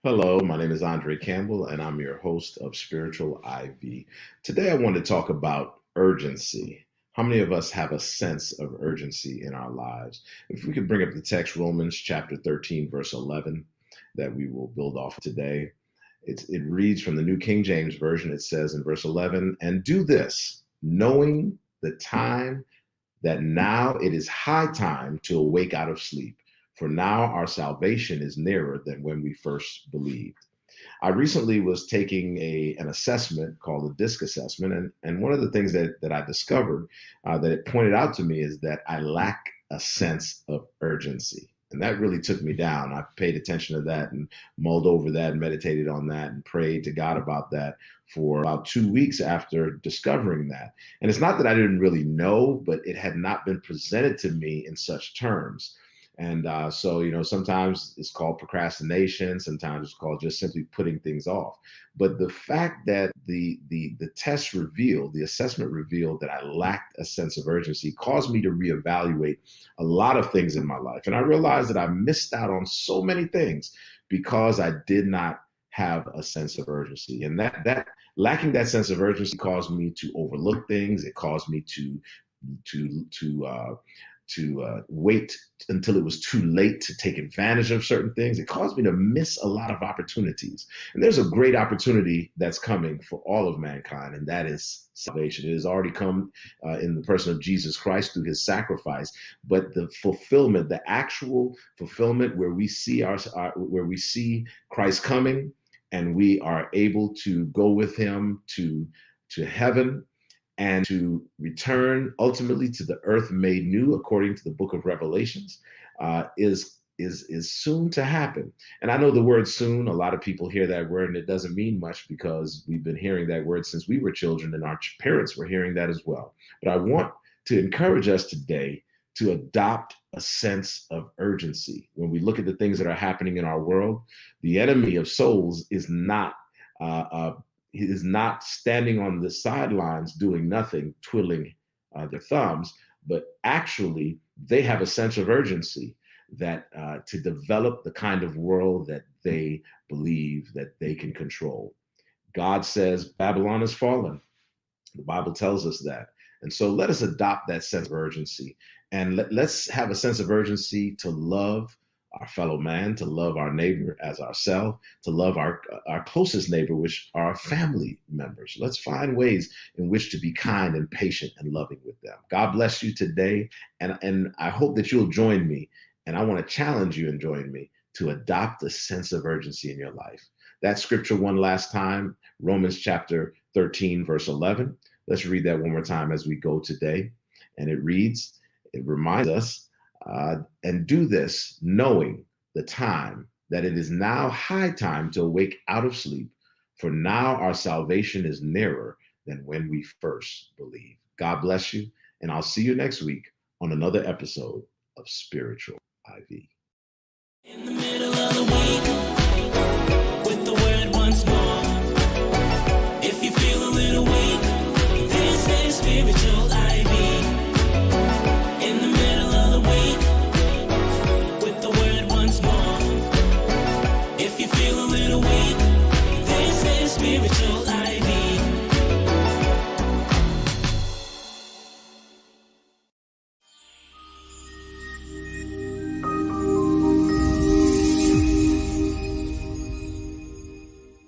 Hello, my name is André Campbell, and I'm your host of Spiritual IV. Today, I want to talk about urgency. How many of us have a sense of urgency in our lives? If we could bring up the text, Romans chapter 13, verse 11, that we will build off today. It reads from the New King James Version. It says in verse 11, "And do this, knowing the time that now it is high time to awake out of sleep. For now our salvation is nearer than when we first believed." I recently was taking an assessment called a DISC assessment, and one of the things that I discovered that it pointed out to me is that I lack a sense of urgency. And that really took me down. I paid attention to that and mulled over that and meditated on that and prayed to God about that for about 2 weeks after discovering that. And it's not that I didn't really know, but it had not been presented to me in such terms. And sometimes it's called procrastination. Sometimes it's called just simply putting things off. But the fact that the test revealed, the assessment revealed that I lacked a sense of urgency caused me to reevaluate a lot of things in my life. And I realized that I missed out on so many things because I did not have a sense of urgency. And that lacking that sense of urgency caused me to overlook things. It caused me to to uh, to wait until it was too late to take advantage of certain things. It caused me to miss a lot of opportunities. And there's a great opportunity that's coming for all of mankind, and that is salvation. It has already come in the person of Jesus Christ through his sacrifice. But the fulfillment, the actual fulfillment, where we see where we see Christ coming, and we are able to go with him to heaven and to return ultimately to the earth made new, according to the book of Revelations, is soon to happen. And I know the word "soon." A lot of people hear that word, and it doesn't mean much because we've been hearing that word since we were children, and our parents were hearing that as well. But I want to encourage us today to adopt a sense of urgency when we look at the things that are happening in our world. The enemy of souls is not standing on the sidelines doing nothing, twiddling their thumbs, but actually they have a sense of urgency that to develop the kind of world that they believe that they can control. God says Babylon has fallen. The Bible tells us that. And so let us adopt that sense of urgency, and let's have a sense of urgency to love our fellow man, to love our neighbor as ourselves, to love our closest neighbor, which are our family members. Let's find ways in which to be kind and patient and loving with them. God bless you today. And I hope that you'll join me. And I want to challenge you and join me to adopt a sense of urgency in your life. That scripture one last time, Romans chapter 13, verse 11. Let's read that one more time as we go today. And it reminds us, and do this knowing the time that it is now high time to awake out of sleep, for now our salvation is nearer than when we first believed. God bless you, and I'll see you next week on another episode of Spiritual IV. In the middle of the